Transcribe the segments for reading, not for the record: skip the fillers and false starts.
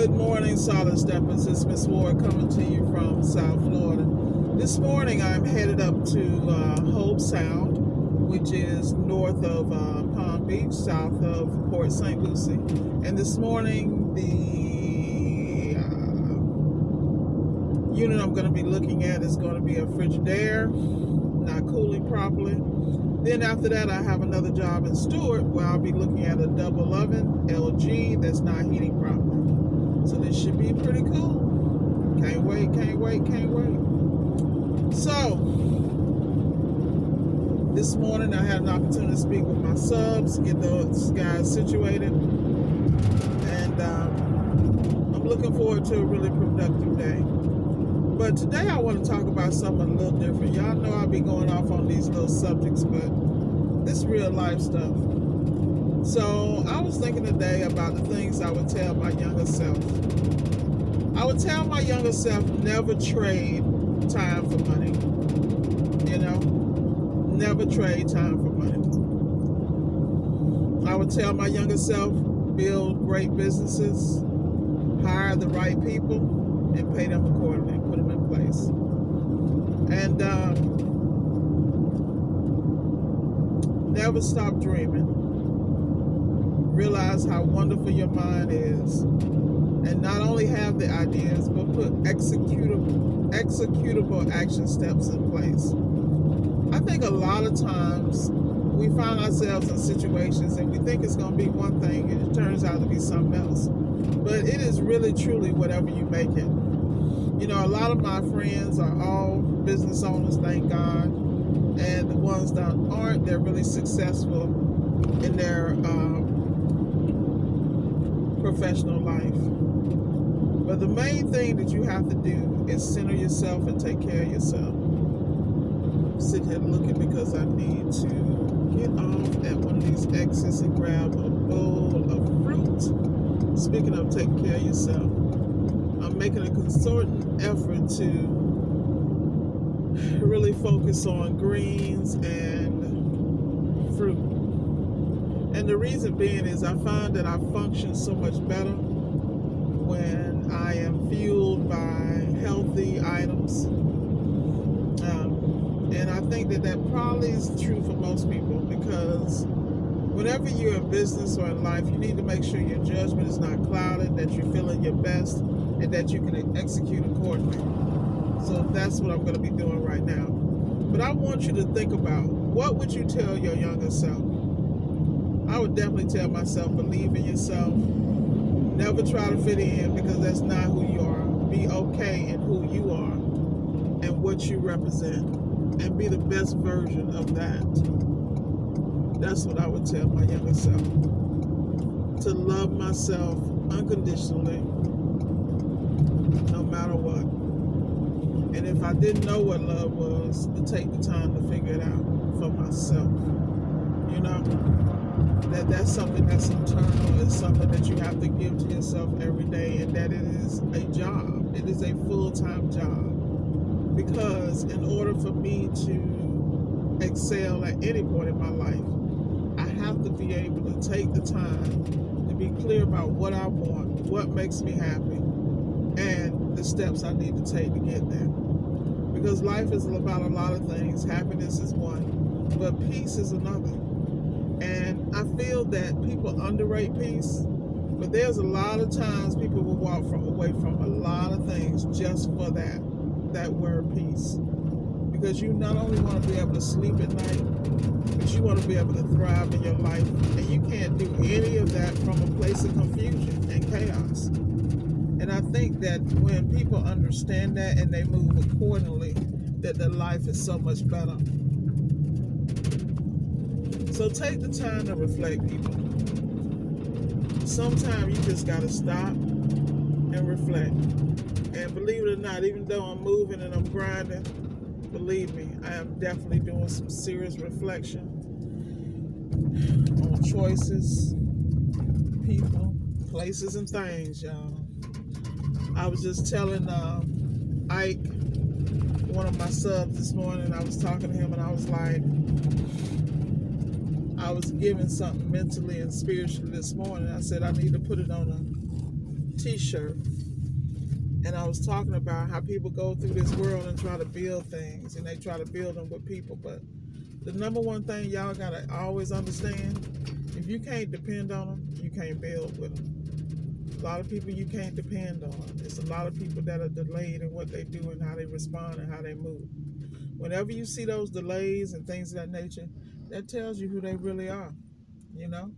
Good morning, Solid Steppers. It's Miss Ward coming to you from South Florida. This morning I'm headed up to Hope Sound, which is north of Palm Beach, south of Port St. Lucie. And this morning the unit I'm going to be looking at is going to be a Frigidaire, not cooling properly. Then after that, I have another job in Stewart where I'll be looking at a double oven LG that's not heating properly. So this should be pretty cool. Can't wait, can't wait, can't wait. So this morning I had an opportunity to speak with my subs, get those guys situated, and I'm looking forward to a really productive day. But today I want to talk about something a little different. Y'all know I'll be going off on these little subjects, but this real life stuff. So I was thinking today about the things I would tell my younger self. I would tell my younger self, never trade time for money. You know, never trade time for money. I would tell my younger self, build great businesses, hire the right people, and pay them accordingly, put them in place. And never stop dreaming. Realize how wonderful your mind is, and not only have the ideas, but put executable action steps in place. I think a lot of times we find ourselves in situations and we think it's going to be one thing and it turns out to be something else. But it is really truly whatever you make it. You know, a lot of my friends are all business owners, thank God. And the ones that aren't, they're really successful in their professional life. But the main thing that you have to do is center yourself and take care of yourself. I'm sitting here looking because I need to get off at one of these exits and grab a bowl of fruit. Speaking of taking care of yourself, I'm making a concerted effort to really focus on greens and fruit. And the reason being is I find that I function so much better when I am fueled by healthy items. And I think that probably is true for most people, because whenever you're in business or in life, you need to make sure your judgment is not clouded, that you're feeling your best, and that you can execute accordingly. So that's what I'm going to be doing right now. But I want you to think about, what would you tell your younger self? I would definitely tell myself, believe in yourself. Never try to fit in, because that's not who you are. Be okay in who you are and what you represent, and be the best version of that. That's what I would tell my younger self. To love myself unconditionally, no matter what. And if I didn't know what love was, to take the time to figure it out for myself. You know, that's something that's internal. It's something that you have to give to yourself every day, and that it is a job. It is a full-time job. Because in order for me to excel at any point in my life, I have to be able to take the time to be clear about what I want, what makes me happy, and the steps I need to take to get there. Because life is about a lot of things. Happiness is one, but peace is another. And I feel that people underrate peace, but there's a lot of times people will walk away from a lot of things just for that word peace. Because you not only want to be able to sleep at night, but you want to be able to thrive in your life. And you can't do any of that from a place of confusion and chaos. And I think that when people understand that and they move accordingly, that their life is so much better. So take the time to reflect, people. Sometimes you just got to stop and reflect. And believe it or not, even though I'm moving and I'm grinding, believe me, I am definitely doing some serious reflection on choices, people, places, and things, y'all. I was just telling Ike, one of my subs this morning, I was talking to him and I was like, I was given something mentally and spiritually this morning. I said I need to put it on t-shirt, and I was talking about how people go through this world and try to build things, and they try to build them with people. But the number one thing y'all gotta always understand: if you can't depend on them, you can't build with them. A lot of people you can't depend on. It's a lot of people that are delayed in what they do and how they respond and how they move. Whenever you see those delays and things of that nature, that tells you who they really are, you know?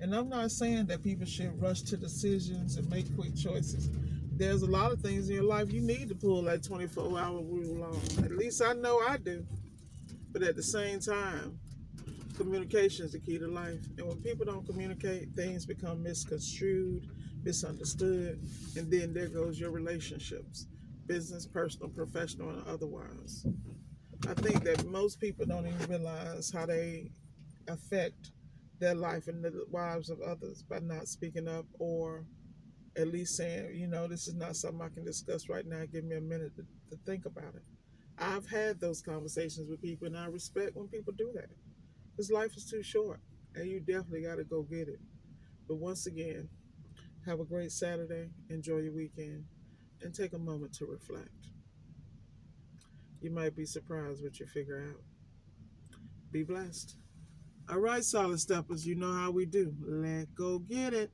And I'm not saying that people should rush to decisions and make quick choices. There's a lot of things in your life you need to pull that 24-hour rule on. At least I know I do. But at the same time, communication is the key to life. And when people don't communicate, things become misconstrued, misunderstood, and then there goes your relationships, business, personal, professional, and otherwise. I think that most people don't even realize how they affect their life and the lives of others by not speaking up, or at least saying, this is not something I can discuss right now. Give me a minute to think about it. I've had those conversations with people, and I respect when people do that. Because life is too short, and you definitely got to go get it. But once again, have a great Saturday. Enjoy your weekend, and take a moment to reflect. You might be surprised what you figure out. Be blessed. All right, solid steppers, you know how we do. Let's go get it.